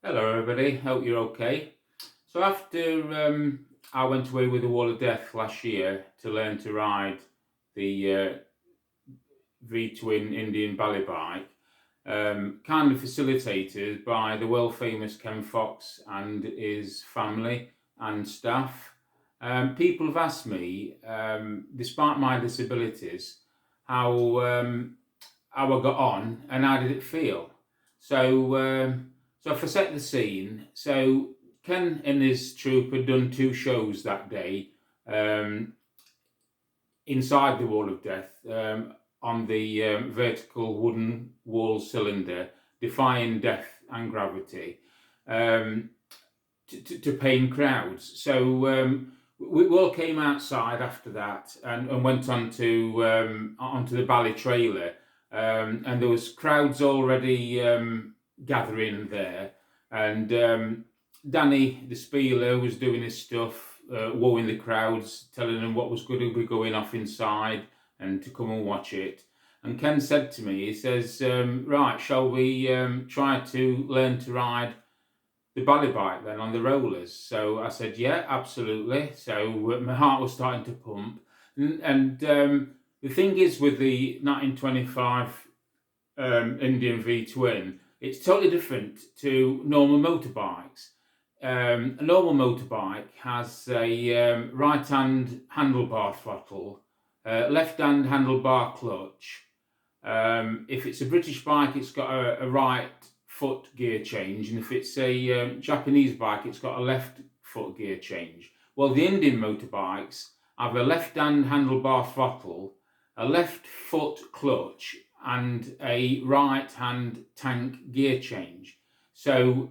Hello everybody, hope you're okay. So after I went away with the Wall of Death last year to learn to ride the V-twin Indian Bally bike, kindly facilitated by the world famous Ken Fox and his family and staff. People have asked me, despite my disabilities, how I got on and how did it feel. So if I set the scene, so Ken and his troupe had done 2 shows that day inside the Wall of Death on the vertical wooden wall cylinder, defying death and gravity to paying crowds. So we all came outside after that and went onto the Bally trailer, and there was crowds already gathering there, and Danny the spieler was doing his stuff, wooing the crowds, telling them what was going to be going off inside and to come and watch it. And Ken said to me, he says, right, shall we try to learn to ride the Bally bike then on the rollers? So I said, yeah, absolutely. So my heart was starting to pump. And the thing is with the 1925 Indian V-twin, it's totally different to normal motorbikes. A normal motorbike has a right-hand handlebar throttle, left-hand handlebar clutch. If it's a British bike, it's got a right foot gear change, and if it's a Japanese bike, it's got a left foot gear change. Well, the Indian motorbikes have a left-hand handlebar throttle, a left foot clutch, and a right-hand tank gear change. So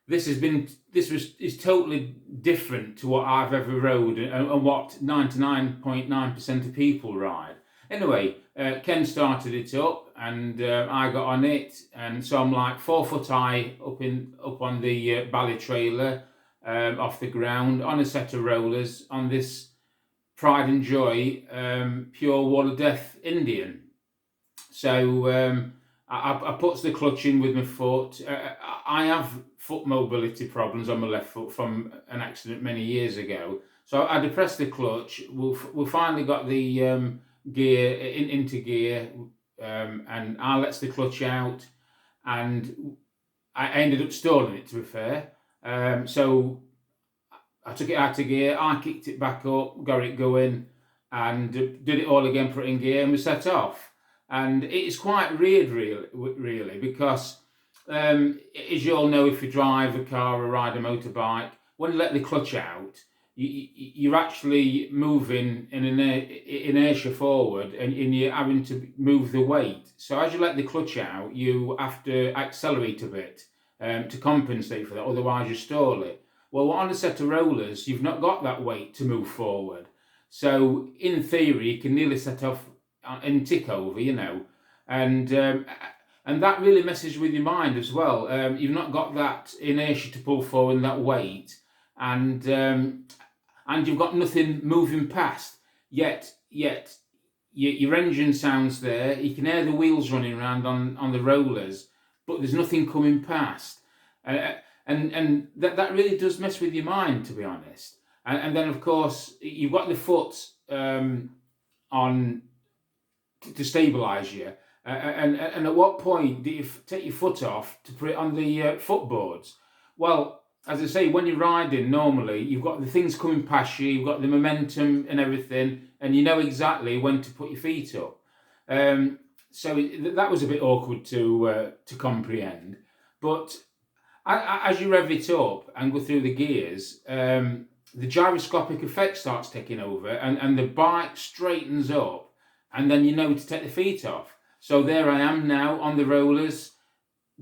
this is totally different to what I've ever rode and what 99.9% of people ride. Anyway, Ken started it up, and I got on it, and so I'm like 4 foot high up on the Bally trailer, off the ground on a set of rollers on this Pride and Joy pure Wall of Death Indian. So I puts the clutch in with my foot. I have foot mobility problems on my left foot from an accident many years ago. So I depressed the clutch. We finally got the gear into gear, and I lets the clutch out, and I ended up stalling it, to be fair. So I took it out of gear, I kicked it back up, got it going, and did it all again, put it in gear, and we set off. And it's quite weird, really, because as you all know, if you drive a car or ride a motorbike, when you let the clutch out, you're actually moving in an inertia forward, and you're having to move the weight. So as you let the clutch out, you have to accelerate a bit to compensate for that, otherwise you stall it. Well, on a set of rollers, you've not got that weight to move forward. So in theory, you can nearly set off in tick over, and that really messes with your mind as well. You've not got that inertia to pull forward, that weight, and you've got nothing moving past. Yet your engine sounds there. You can hear the wheels running around on the rollers, but there's nothing coming past. And that really does mess with your mind, to be honest. And then, of course, you've got the foot on to stabilise you. And at what point do you take your foot off to put it on the footboards? Well, as I say, when you're riding normally, you've got the things coming past you, you've got the momentum and everything, and you know exactly when to put your feet up. So that was a bit awkward to comprehend. But as you rev it up and go through the gears, the gyroscopic effect starts taking over, and the bike straightens up, and then you know to take the feet off. So there I am now on the rollers,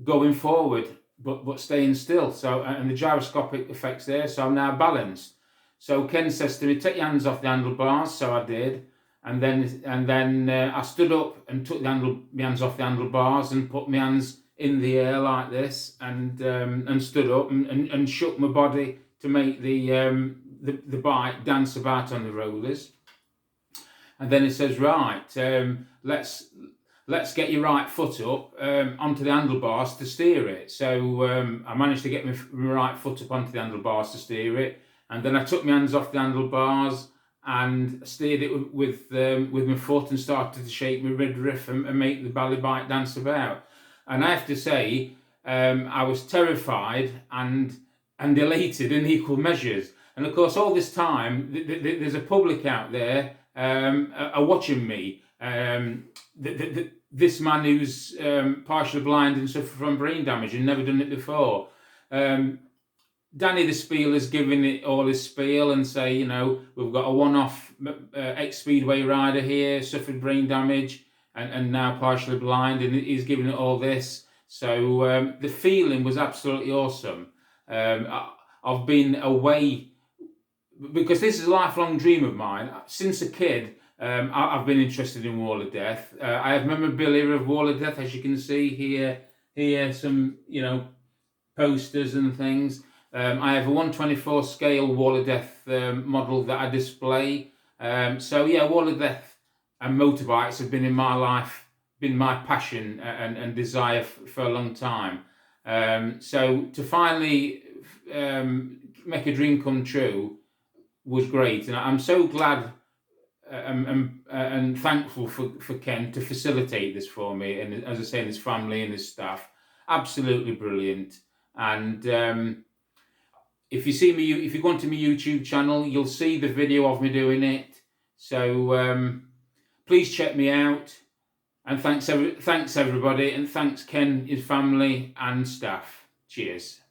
going forward, but staying still. So, and the gyroscopic effect's there, so I'm now balanced. So Ken says to me, take your hands off the handlebars. So I did, and then I stood up and took my hands off the handlebars and put my hands in the air like this, and stood up and shook my body to make the bike dance about on the rollers. And then he says, right, let's let's get your right foot up onto the handlebars to steer it. So I managed to get my right foot up onto the handlebars to steer it, and then I took my hands off the handlebars and steered it with my foot and started to shake my midriff and make the bally bike dance about. And I have to say, I was terrified and elated in equal measures. And of course, all this time, there's a public out there are watching me. This man who's partially blind and suffered from brain damage and never done it before. Danny the Spieler's giving it all his spiel and say, you know, we've got a one-off ex-speedway rider here, suffered brain damage and now partially blind, and he's giving it all this. So the feeling was absolutely awesome. I've been away, because this is a lifelong dream of mine. Since a kid, I've been interested in Wall of Death. I have memorabilia of Wall of Death, as you can see here some, you know, posters and things. I have a 1/24 scale Wall of Death model that I display. So yeah, Wall of Death and motorbikes have been in my life, been my passion and desire for a long time. So to finally make a dream come true was great, and I'm so glad and thankful for Ken to facilitate this for me, and as I say, and his family and his staff. Absolutely brilliant. And if you go onto my YouTube channel, you'll see the video of me doing it. So please check me out, and thanks everybody, and thanks Ken, his family and staff. Cheers.